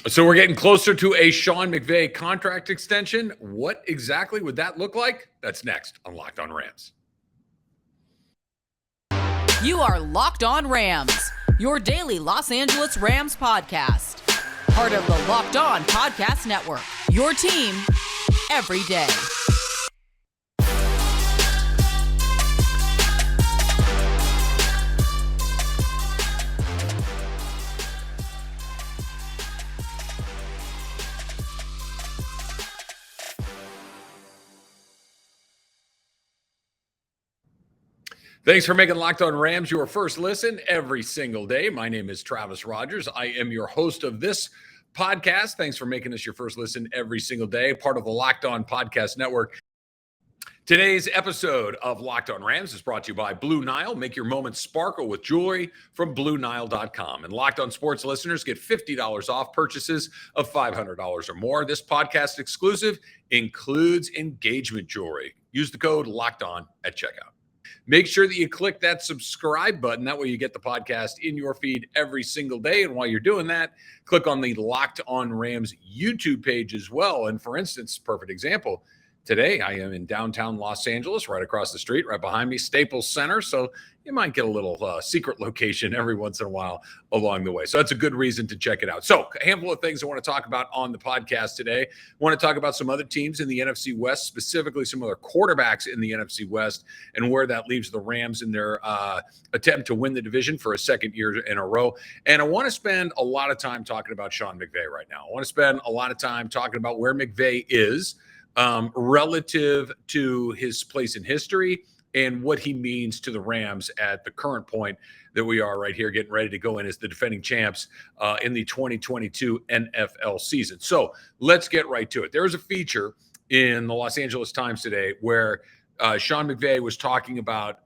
So we're getting closer to a Sean McVay contract extension. What exactly would that look like? That's next on Locked On Rams. You are Locked On Rams, your daily Los Angeles Rams podcast. Part of the Locked On Podcast Network, your team every day. Thanks for making Locked On Rams your first listen every single day. My name is Travis Rogers. I am your host of this podcast. Thanks for making us your first listen every single day, part of the Locked On Podcast Network. Today's episode of Locked On Rams is brought to you by Blue Nile. Make your moments sparkle with jewelry from BlueNile.com. And Locked On Sports listeners get $50 off purchases of $500 or more. This podcast exclusive includes engagement jewelry. Use the code LOCKEDON at checkout. Make sure that you click that subscribe button. That way you get the podcast in your feed every single day. And while you're doing that, click on the Locked On Rams YouTube page as well. And for instance, perfect example, today I am in downtown Los Angeles, right across the street, right behind me, Staples Center. So you might get a little secret location every once in a while along the way. So that's a good reason to check it out. So a handful of things I want to talk about on the podcast today. I want to talk about some other teams in the NFC West, specifically some other quarterbacks in the NFC West, and where that leaves the Rams in their attempt to win the division for a second year in a row. And I want to spend a lot of time talking about Sean McVay right now. I want to spend a lot of time talking about where McVay is relative to his place in history and what he means to the Rams at the current point that we are right here, getting ready to go in as the defending champs in the 2022 NFL season. So let's get right to it. There was a feature in the Los Angeles Times today where Sean McVay was talking about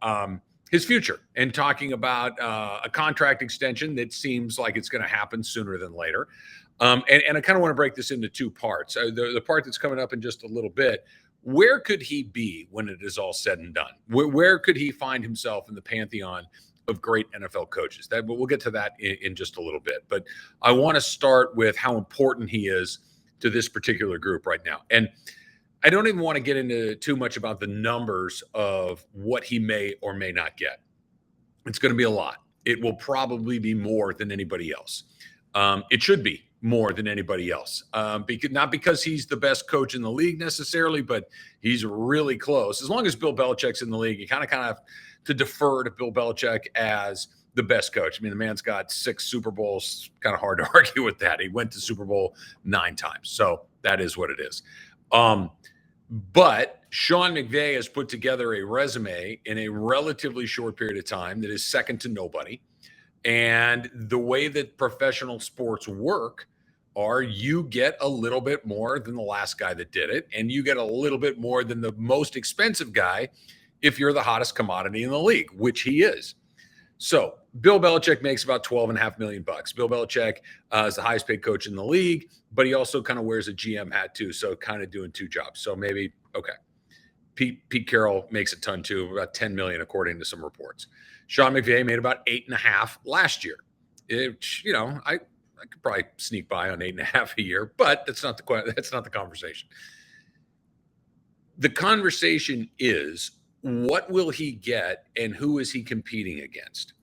his future and talking about a contract extension that seems like it's going to happen sooner than later. And I kind of want to break this into two parts. The part that's coming up in just a little bit, where could he be when it is all said and done? Where could he find himself in the pantheon of great NFL coaches? But we'll get to that in just a little bit. But I want to start with how important he is to this particular group right now. And I don't even want to get into too much about the numbers of what he may or may not get. It's going to be a lot. It will probably be more than anybody else. It should be more than anybody else. Not because he's the best coach in the league necessarily, but he's really close. As long as Bill Belichick's in the league, you kind of have to defer to Bill Belichick as the best coach. I mean, the man's got 6 Super Bowls. Kind of hard to argue with that. He went to Super Bowl 9 times. So that is what it is. But Sean McVay has put together a resume in a relatively short period of time that is second to nobody. And the way that professional sports work are you get a little bit more than the last guy that did it, and you get a little bit more than the most expensive guy if you're the hottest commodity in the league, which he is. So Bill Belichick makes about $12.5 million. Bill Belichick is the highest paid coach in the league, but he also kind of wears a GM hat too, so kind of doing 2 jobs. So maybe, okay. Pete Carroll makes a ton too, about $10 million according to some reports. Sean McVay made about 8.5 last year. I could probably sneak by on 8.5 a year, but that's not the conversation. The conversation is, what will he get and who is he competing against?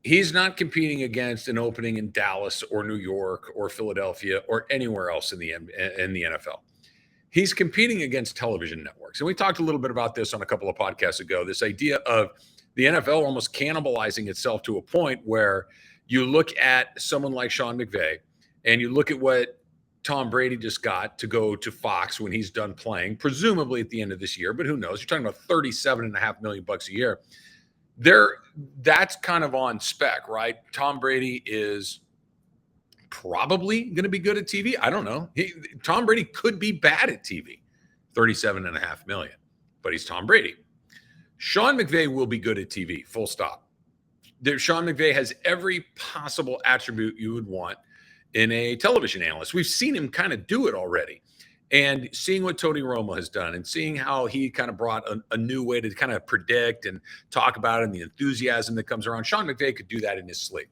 He's not competing against an opening in Dallas or New York or Philadelphia or anywhere else in the NFL. He's competing against television networks. And we talked a little bit about this on a couple of podcasts ago, this idea of the NFL almost cannibalizing itself to a point where you look at someone like Sean McVay and you look at what Tom Brady just got to go to Fox when he's done playing, presumably at the end of this year, but who knows? You're talking about $37.5 million a year. That's kind of on spec, right? Tom Brady is probably going to be good at TV. I don't know. Tom Brady could be bad at TV. $37.5 million, but he's Tom Brady. Sean McVay will be good at TV, full stop. Sean McVay has every possible attribute you would want in a television analyst. We've seen him kind of do it already. And seeing what Tony Romo has done and seeing how he kind of brought a new way to kind of predict and talk about it and the enthusiasm that comes around, Sean McVay could do that in his sleep.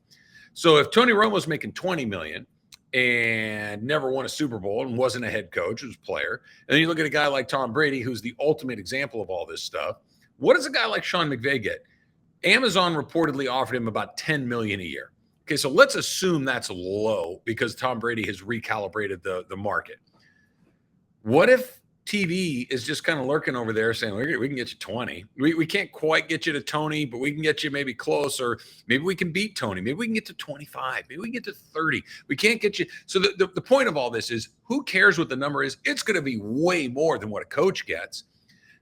So if Tony Romo's making $20 million and never won a Super Bowl and wasn't a head coach, was a player. And then you look at a guy like Tom Brady, who's the ultimate example of all this stuff. What does a guy like Sean McVay get? Amazon reportedly offered him about $10 million a year. Okay, so let's assume that's low because Tom Brady has recalibrated the market. What if TV is just kind of lurking over there saying, we can get you 20. We can't quite get you to Tony, but we can get you maybe close, or maybe we can beat Tony. Maybe we can get to 25. Maybe we can get to 30. We can't get you. So the point of all this is, who cares what the number is? It's going to be way more than what a coach gets.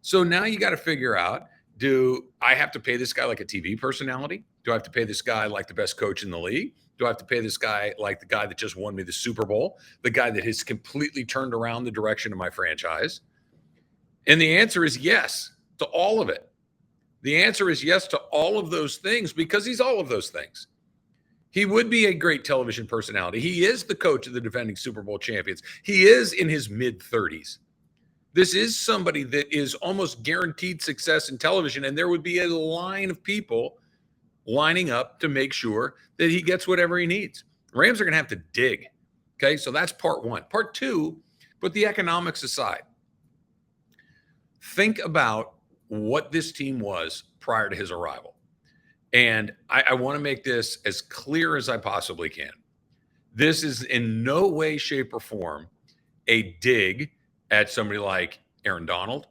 So now you got to figure out, do I have to pay this guy like a TV personality? Do I have to pay this guy like the best coach in the league? Do I have to pay this guy like the guy that just won me the Super Bowl, the guy that has completely turned around the direction of my franchise? And the answer is yes to all of it. The answer is yes to all of those things, because he's all of those things. He would be a great television personality. He is the coach of the defending Super Bowl champions. He is in his mid-30s. This is somebody that is almost guaranteed success in television, and there would be a line of people lining up to make sure that he gets whatever he needs. Rams are going to have to dig. Okay, so that's part one. Part two, put the economics aside. Think about what this team was prior to his arrival. And I want to make this as clear as I possibly can. This is in no way, shape, or form a dig at somebody like Aaron Donald,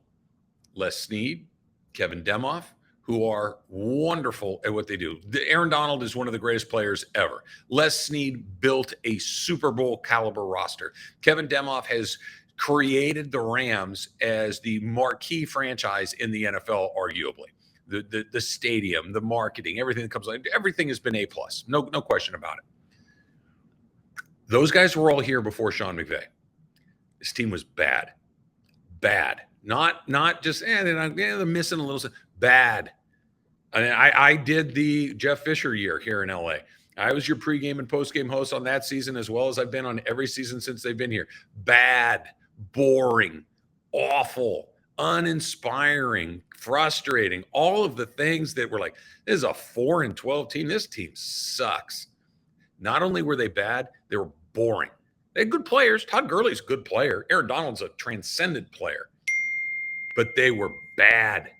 Les Snead, Kevin Demoff, who are wonderful at what they do. Aaron Donald is one of the greatest players ever. Les Snead built a Super Bowl caliber roster. Kevin Demoff has created the Rams as the marquee franchise in the NFL, arguably. The stadium, the marketing, everything that comes on, everything has been A+. No question about it. Those guys were all here before Sean McVay. This team was bad. Not just they're missing a little. Bad. I did the Jeff Fisher year here in LA. I was your pregame and postgame host on that season, as well as I've been on every season since they've been here. Bad, boring, awful, uninspiring, frustrating. All of the things that were like, this is a 4-12 team. This team sucks. Not only were they bad, they were boring. They had good players. Todd Gurley's a good player. Aaron Donald's a transcendent player. But they were bad.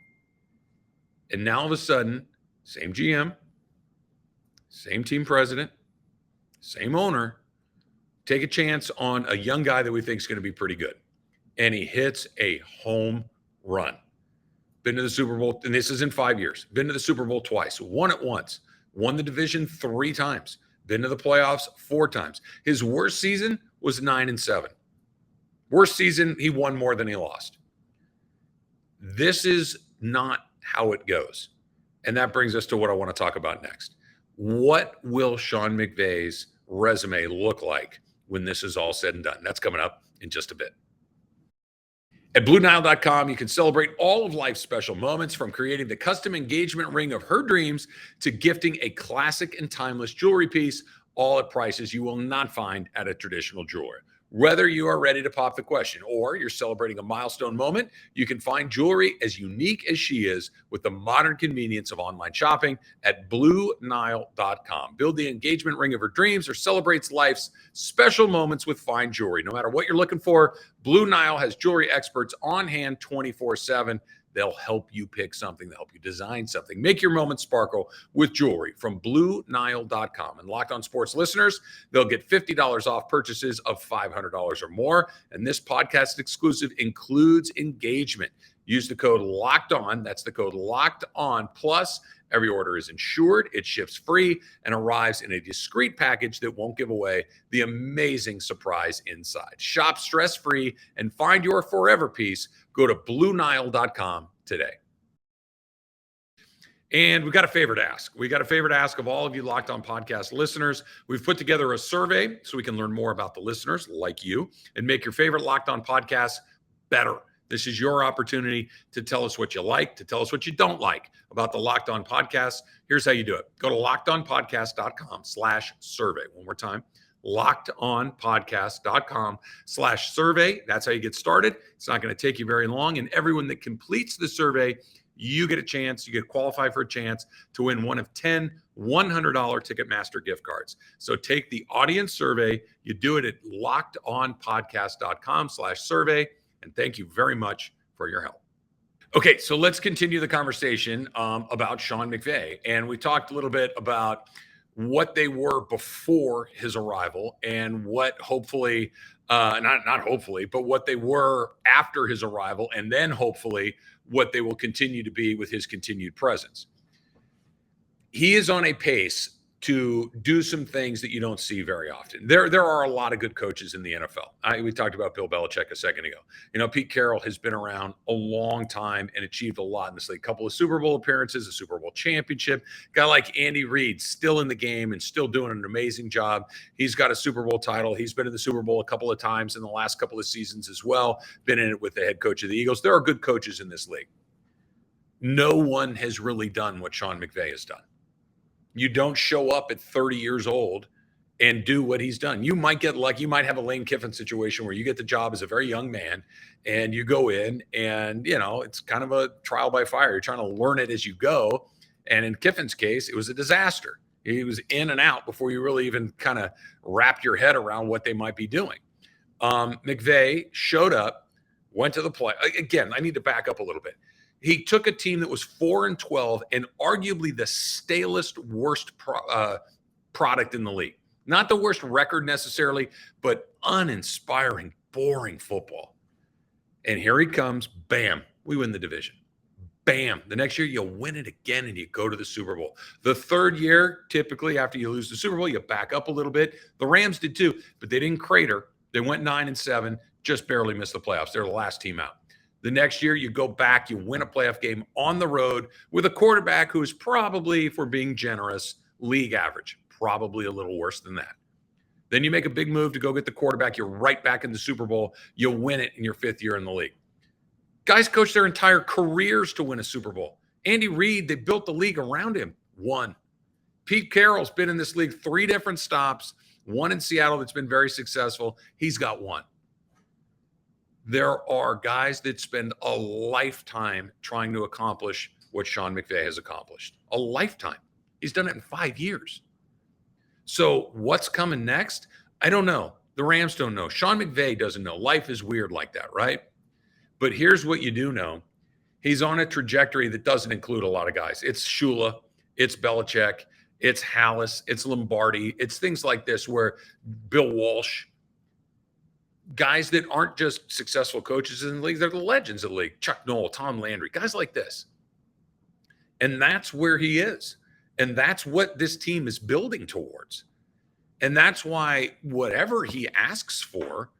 And now all of a sudden, same GM, same team president, same owner, take a chance on a young guy that we think is going to be pretty good. And he hits a home run. Been to the Super Bowl, and this is in 5 years. Been to the Super Bowl twice, won it once, won the division 3 times. Been to the playoffs 4 times. His worst season was 9-7. Worst season, he won more than he lost. This is not how it goes. And that brings us to what I want to talk about next. What will Sean McVay's resume look like when this is all said and done? That's coming up in just a bit. At BlueNile.com, you can celebrate all of life's special moments, from creating the custom engagement ring of her dreams to gifting a classic and timeless jewelry piece, all at prices you will not find at a traditional jeweler. Whether you are ready to pop the question or you're celebrating a milestone moment, you can find jewelry as unique as she is with the modern convenience of online shopping at BlueNile.com. Build the engagement ring of her dreams or celebrates life's special moments with fine jewelry. No matter what you're looking for, Blue Nile has jewelry experts on hand 24/7. They'll help you pick something. They'll help you design something. Make your moment sparkle with jewelry from BlueNile.com. And Locked On Sports listeners, they'll get $50 off purchases of $500 or more. And this podcast exclusive includes engagement. Use the code LOCKEDON. That's the code LOCKEDON. Plus, every order is insured. It ships free and arrives in a discreet package that won't give away the amazing surprise inside. Shop stress-free and find your forever piece. Go to BlueNile.com today. And we've got a favor to ask. We got a favor to ask of all of you Locked On Podcast listeners. We've put together a survey so we can learn more about the listeners like you and make your favorite Locked On podcast better. This is your opportunity to tell us what you like, to tell us what you don't like about the Locked On Podcast. Here's how you do it. Go to LockedOnPodcast.com/survey. One more time. LockedOnPodcast.com/survey. That's how you get started. It's not going to take you very long. And everyone that completes the survey, you get a chance, you get qualified for a chance to win one of 10 $100 Ticketmaster gift cards. So take the audience survey. You do it at lockedonpodcast.com/survey. And thank you very much for your help. Okay, so let's continue the conversation about Sean McVay. And we talked a little bit about what they were before his arrival and what hopefully, not hopefully, but what they were after his arrival, and then hopefully what they will continue to be with his continued presence. He is on a pace to do some things that you don't see very often. There are a lot of good coaches in the NFL. We talked about Bill Belichick a second ago. Pete Carroll has been around a long time and achieved a lot in this league. A couple of Super Bowl appearances, a Super Bowl championship. Guy like Andy Reid, still in the game and still doing an amazing job. He's got a Super Bowl title. He's been in the Super Bowl a couple of times in the last couple of seasons as well. Been in it with the head coach of the Eagles. There are good coaches in this league. No one has really done what Sean McVay has done. You don't show up at 30 years old and do what he's done. You might get lucky. You might have a Lane Kiffin situation where you get the job as a very young man and you go in and, it's kind of a trial by fire. You're trying to learn it as you go. And in Kiffin's case, it was a disaster. He was in and out before you really even kind of wrap your head around what they might be doing. McVay showed up, went to the play. Again, I need to back up a little bit. He took a team that was 4-12 and arguably the stalest, worst product in the league. Not the worst record necessarily, but uninspiring, boring football. And here he comes, bam, we win the division. Bam, the next year you win it again and you go to the Super Bowl. The third year, typically after you lose the Super Bowl, you back up a little bit. The Rams did too, but they didn't crater. They went 9-7, just barely missed the playoffs. They're the last team out. The next year, you go back, you win a playoff game on the road with a quarterback who is probably, if we're being generous, league average, probably a little worse than that. Then you make a big move to go get the quarterback. You're right back in the Super Bowl. You win it in your fifth year in the league. Guys coach their entire careers to win a Super Bowl. Andy Reid, they built the league around him, won. Pete Carroll's been in this league 3 different stops, one in Seattle that's been very successful. He's got one. There are guys that spend a lifetime trying to accomplish what Sean McVay has accomplished. A lifetime. He's done it in 5 years. So what's coming next? I don't know. The Rams don't know. Sean McVay doesn't know. Life is weird like that, right? But here's what you do know. He's on a trajectory that doesn't include a lot of guys. It's Shula. It's Belichick. It's Hallis. It's Lombardi. It's things like this where Bill Walsh, guys that aren't just successful coaches in the league, they're the legends of the league. Chuck Noll, Tom Landry, guys like this. And that's where he is. And that's what this team is building towards. And that's why whatever he asks for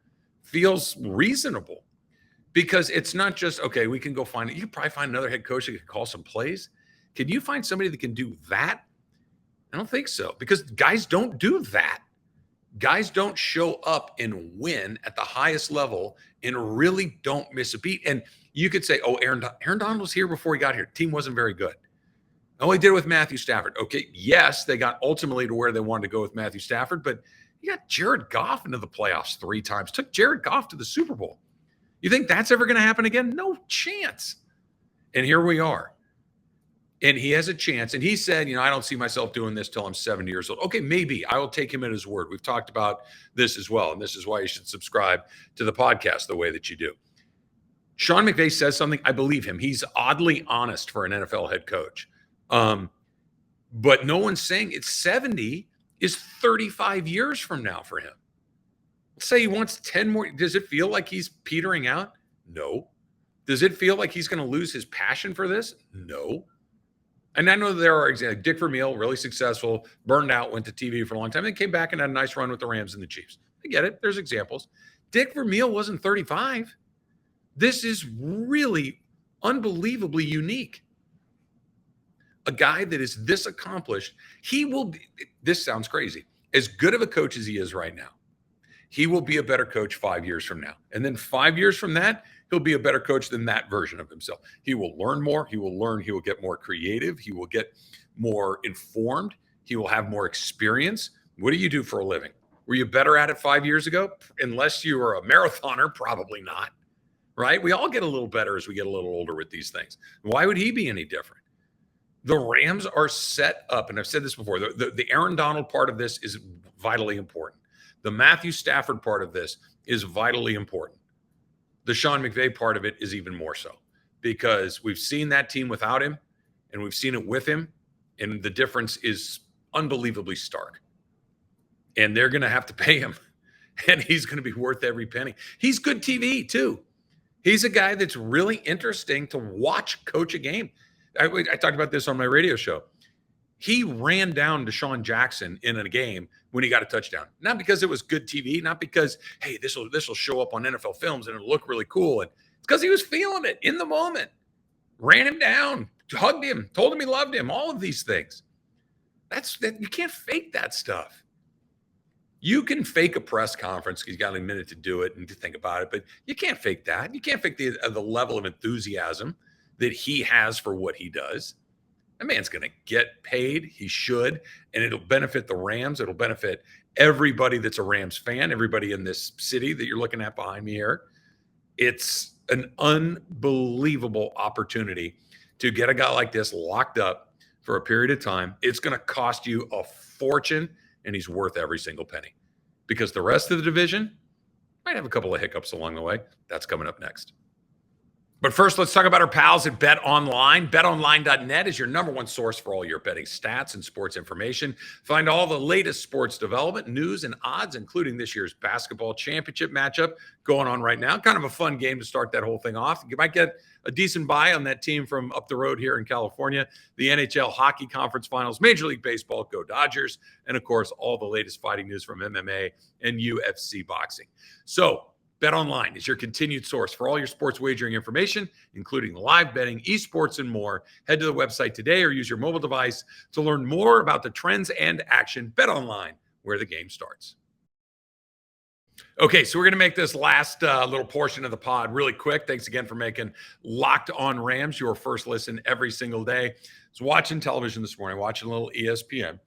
feels reasonable. Because it's not just, okay, we can go find it. You can probably find another head coach that can call some plays. Can you find somebody that can do that? I don't think so. Because guys don't do that. Guys don't show up and win at the highest level and really don't miss a beat. And you could say, oh, Aaron Donald was here before he got here. Team wasn't very good. Oh, he did it with Matthew Stafford. Okay, yes, they got ultimately to where they wanted to go with Matthew Stafford, but you got Jared Goff into the playoffs 3 times. Took Jared Goff to the Super Bowl. You think that's ever going to happen again? No chance. And here we are. And he has a chance. And he said, I don't see myself doing this till I'm 70 years old. Okay, maybe. I will take him at his word. We've talked about this as well. And this is why you should subscribe to the podcast the way that you do. Sean McVay says something. I believe him. He's oddly honest for an NFL head coach. But no one's saying it's 70 is 35 years from now for him. Let's say he wants 10 more. Does it feel like he's petering out? No. Does it feel like he's going to lose his passion for this? No. And I know there are examples. Dick Vermeil, really successful, burned out, went to TV for a long time, then came back and had a nice run with the Rams and the Chiefs. I get it. There's examples. Dick Vermeil wasn't 35. This is really unbelievably unique. A guy that is this accomplished, he will be, this sounds crazy, as good of a coach as he is right now, he will be a better coach 5 years from now. And then 5 years from that, he'll be a better coach than that version of himself. He will learn more. He will get more creative. He will get more informed. He will have more experience. What do you do for a living? Were you better at it 5 years ago? Unless you were a marathoner, probably not, right? We all get a little better as we get a little older with these things. Why would he be any different? The Rams are set up, and I've said this before, the Aaron Donald part of this is vitally important. The Matthew Stafford part of this is vitally important. The Sean McVay part of it is even more so, because we've seen that team without him and we've seen it with him, and the difference is unbelievably stark. And they're going to have to pay him, and he's going to be worth every penny. He's good TV too. He's a guy that's really interesting to watch coach a game. I talked about this on my radio show. He ran down Deshaun Jackson in a game when he got a touchdown. Not because it was good TV, not because, hey, this will show up on NFL films and it'll look really cool. And it's because he was feeling it in the moment. Ran him down, hugged him, told him he loved him, all of these things. You can't fake that stuff. You can fake a press conference because you got a minute to do it and to think about it, but you can't fake that. You can't fake the level of enthusiasm that he has for what he does. That man's going to get paid. He should, and it'll benefit the Rams. It'll benefit everybody that's a Rams fan, everybody in this city that you're looking at behind me here. It's an unbelievable opportunity to get a guy like this locked up for a period of time. It's going to cost you a fortune, and he's worth every single penny, because the rest of the division might have a couple of hiccups along the way. That's coming up next. But first, let's talk about our pals at BetOnline. BetOnline.net is your number one source for all your betting stats and sports information. Find all the latest sports development, news, and odds, including this year's basketball championship matchup going on right now. Kind of a fun game to start that whole thing off. You might get a decent buy on that team from up the road here in California, the NHL Hockey Conference Finals, Major League Baseball, go Dodgers, and, of course, all the latest fighting news from MMA and UFC boxing. So, BetOnline is your continued source for all your sports wagering information, including live betting, esports, and more. Head to the website today or use your mobile device to learn more about the trends and action. BetOnline, where the game starts. Okay, so we're going to make this last little portion of the pod really quick. Thanks again for making Locked On Rams your first listen every single day. I was watching television this morning, watching a little ESPN,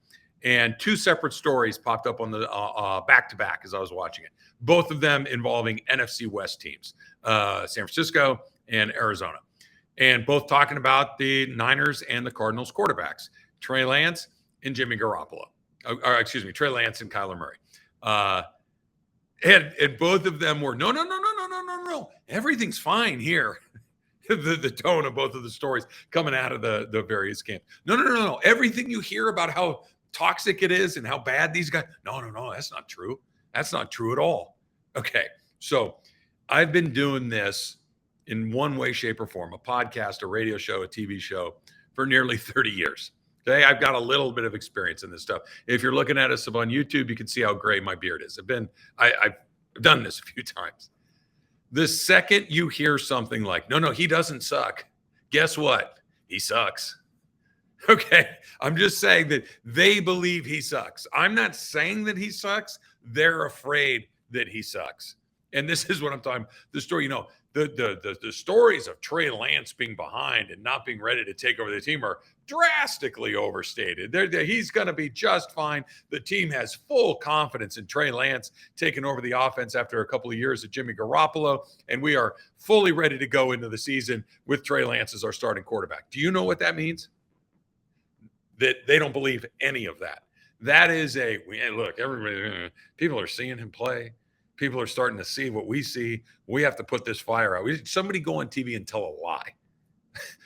and two separate stories popped up on the back-to-back as I was watching it. Both of them involving NFC West teams, San Francisco and Arizona. And both talking about the Niners and the Cardinals quarterbacks, Trey Lance and Jimmy Garoppolo. Trey Lance and Kyler Murray. And both of them were, no. Everything's fine here. the tone of both of the stories coming out of the various camps. No. Everything you hear about how toxic it is and how bad these guys, no, that's not true. That's not true at all. Okay, so I've been doing this in one way, shape, or form, a podcast, a radio show, a TV show, for nearly 30 years. Okay, I've got a little bit of experience in this stuff. If you're looking at us on YouTube, you can see how gray my beard is. I've done this a few times. The second you hear something like, no, he doesn't suck, guess what? He sucks. Okay, I'm just saying that they believe he sucks. I'm not saying that he sucks. They're afraid that he sucks. And this is what I'm talking about. The story, the stories of Trey Lance being behind and not being ready to take over the team are drastically overstated. He's going to be just fine. The team has full confidence in Trey Lance taking over the offense after a couple of years of Jimmy Garoppolo, and we are fully ready to go into the season with Trey Lance as our starting quarterback. Do you know what that means? That they don't believe any of that. That is look, everybody, people are seeing him play. People are starting to see what we see. We have to put this fire out. Somebody go on TV and tell a lie.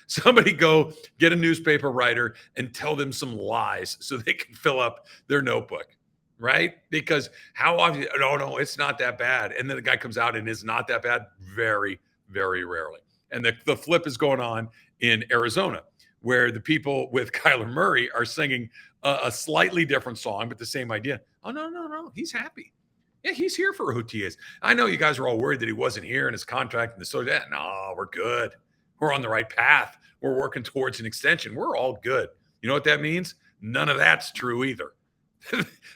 Somebody go get a newspaper writer and tell them some lies so they can fill up their notebook, right? Because how often, no, it's not that bad. And then the guy comes out and it's not that bad. Very, very rarely. And the flip is going on in Arizona, where the people with Kyler Murray are singing a slightly different song, but the same idea. Oh, no, he's happy. Yeah, he's here for OTAs. I know you guys are all worried that he wasn't here in his contract and so that. No, we're good. We're on the right path. We're working towards an extension. We're all good. You know what that means? None of that's true either.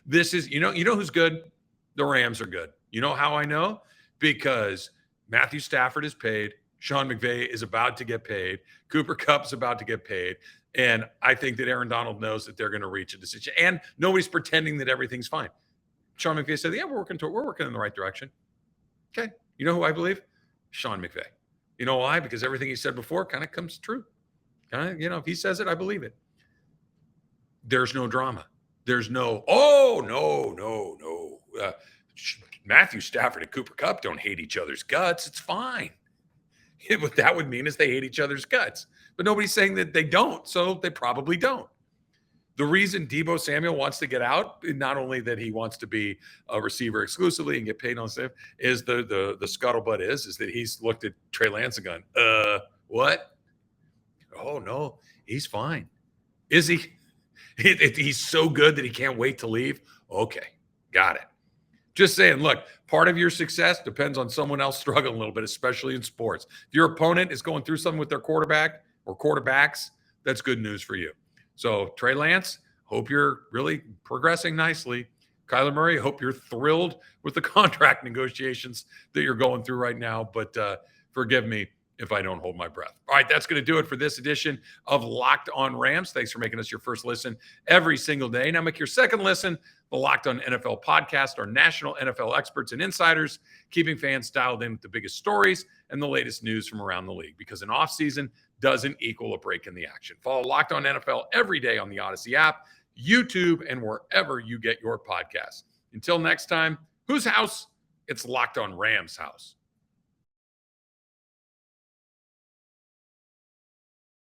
This is, you know who's good? The Rams are good. You know how I know? Because Matthew Stafford is paid. Sean McVay is about to get paid. Cooper Kupp is about to get paid. And I think that Aaron Donald knows that they're going to reach a decision. And nobody's pretending that everything's fine. Sean McVay said, yeah, we're working in the right direction. Okay. You know who I believe? Sean McVay. You know why? Because everything he said before kind of comes true. If he says it, I believe it. there's no drama. There's no, oh, no. Matthew Stafford and Cooper Kupp don't hate each other's guts. It's fine. What that would mean is they hate each other's guts. But nobody's saying that they don't, so they probably don't. The reason Deebo Samuel wants to get out, not only that he wants to be a receiver exclusively and get paid on stuff, is the scuttlebutt is that he's looked at Trey Lance and gone, what? Oh, no, he's fine. Is he? He's so good that he can't wait to leave? Okay, got it. Just saying, look, part of your success depends on someone else struggling a little bit, especially in sports. If your opponent is going through something with their quarterback or quarterbacks, that's good news for you. So, Trey Lance, hope you're really progressing nicely. Kyler Murray, hope you're thrilled with the contract negotiations that you're going through right now. But forgive me if I don't hold my breath. All right, that's going to do it for this edition of Locked On Rams. Thanks for making us your first listen every single day. Now make your second listen the Locked On NFL podcast, our national NFL experts and insiders, keeping fans dialed in with the biggest stories and the latest news from around the league, because an offseason doesn't equal a break in the action. Follow Locked On NFL every day on the Odyssey app, YouTube, and wherever you get your podcasts. Until next time, whose house? It's Locked On Rams house.